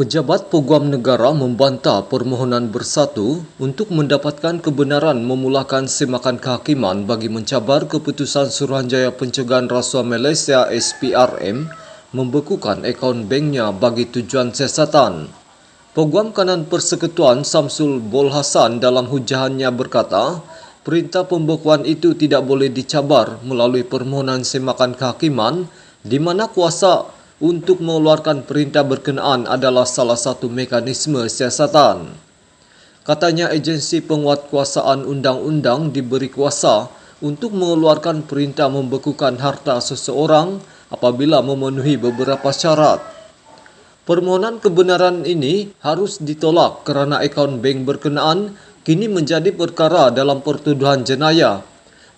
Pejabat Peguam Negara membantah permohonan Bersatu untuk mendapatkan kebenaran memulakan semakan kehakiman bagi mencabar keputusan Suruhanjaya Pencegahan Rasuah Malaysia SPRM membekukan akaun banknya bagi tujuan siasatan. Peguam Kanan Persekutuan Samsul Bol Hassan dalam hujahannya berkata, perintah pembekuan itu tidak boleh dicabar melalui permohonan semakan kehakiman di mana kuasa untuk mengeluarkan perintah berkenaan adalah salah satu mekanisme siasatan. Katanya agensi penguatkuasaan undang-undang diberi kuasa untuk mengeluarkan perintah membekukan harta seseorang apabila memenuhi beberapa syarat. Permohonan kebenaran ini harus ditolak kerana akaun bank berkenaan kini menjadi perkara dalam pertuduhan jenayah,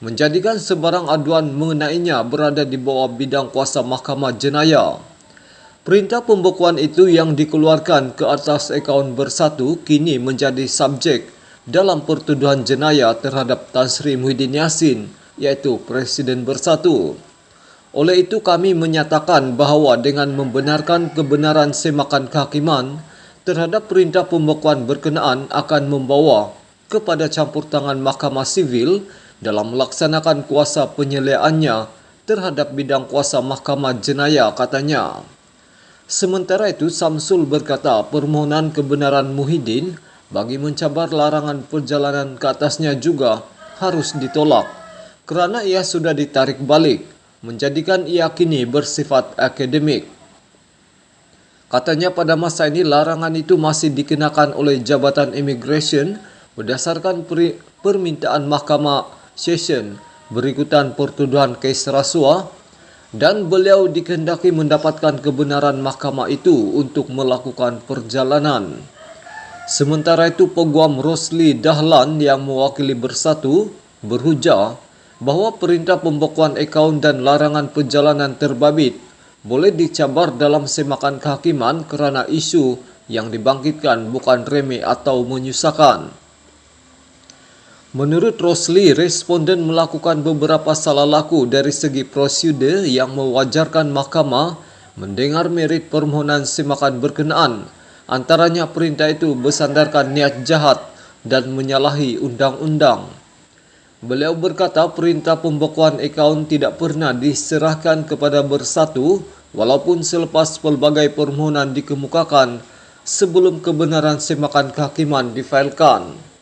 menjadikan sebarang aduan mengenainya berada di bawah bidang kuasa Mahkamah Jenayah. Perintah pembekuan itu yang dikeluarkan ke atas akaun Bersatu kini menjadi subjek dalam pertuduhan jenayah terhadap Tan Sri Muhyiddin Yassin, iaitu Presiden Bersatu. Oleh itu kami menyatakan bahawa dengan membenarkan kebenaran semakan kehakiman terhadap perintah pembekuan berkenaan akan membawa kepada campur tangan Mahkamah Sivil dalam melaksanakan kuasa penyeliaannya terhadap bidang kuasa Mahkamah Jenayah, katanya. Sementara itu, Samsul berkata permohonan kebenaran Muhyiddin bagi mencabar larangan perjalanan ke atasnya juga harus ditolak kerana ia sudah ditarik balik, menjadikan ia kini bersifat akademik. Katanya pada masa ini larangan itu masih dikenakan oleh Jabatan Immigration berdasarkan permintaan Mahkamah Session berikutan pertuduhan kes rasuah, dan beliau dikehendaki mendapatkan kebenaran mahkamah itu untuk melakukan perjalanan. Sementara itu, Peguam Rosli Dahlan yang mewakili Bersatu berhujah bahawa perintah pembekuan akaun dan larangan perjalanan terbabit boleh dicabar dalam semakan kehakiman kerana isu yang dibangkitkan bukan remeh atau menyusahkan. Menurut Rosli, responden melakukan beberapa salah laku dari segi prosedur yang mewajarkan mahkamah mendengar merit permohonan semakan berkenaan. Antaranya perintah itu bersandarkan niat jahat dan menyalahi undang-undang. Beliau berkata perintah pembekuan akaun tidak pernah diserahkan kepada Bersatu walaupun selepas pelbagai permohonan dikemukakan sebelum kebenaran semakan kehakiman difailkan.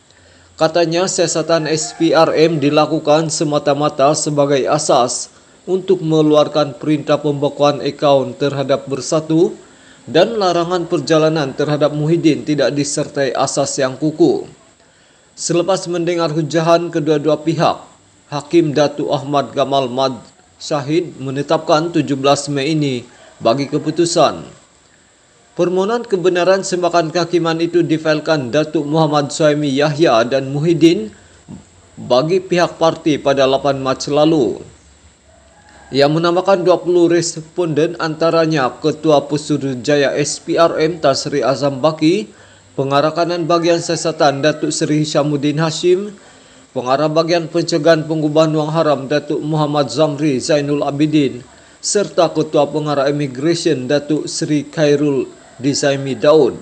Katanya siasatan SPRM dilakukan semata-mata sebagai asas untuk mengeluarkan perintah pembekuan akaun terhadap Bersatu dan larangan perjalanan terhadap Muhyiddin tidak disertai asas yang kukuh. Selepas mendengar hujahan kedua-dua pihak, Hakim Datuk Ahmad Gamal Mad Syahid menetapkan 17 Mei ini bagi keputusan. Permohonan kebenaran semakan kehakiman itu difailkan Datuk Muhammad Suhaimi Yahya dan Muhyiddin bagi pihak parti pada 8 Mac lalu. Ia menambahkan 20 responden antaranya Ketua Pesuruhjaya SPRM Tan Sri Azam Baki, Pengarah Kanan Bahagian Siasatan Datuk Seri Hishamuddin Hashim, Pengarah Bahagian Pencegahan Pengubahan Wang Haram Datuk Muhammad Zamri Zainul Abidin, serta Ketua Pengarah Immigration Datuk Seri Khairul Dizaimi Daud.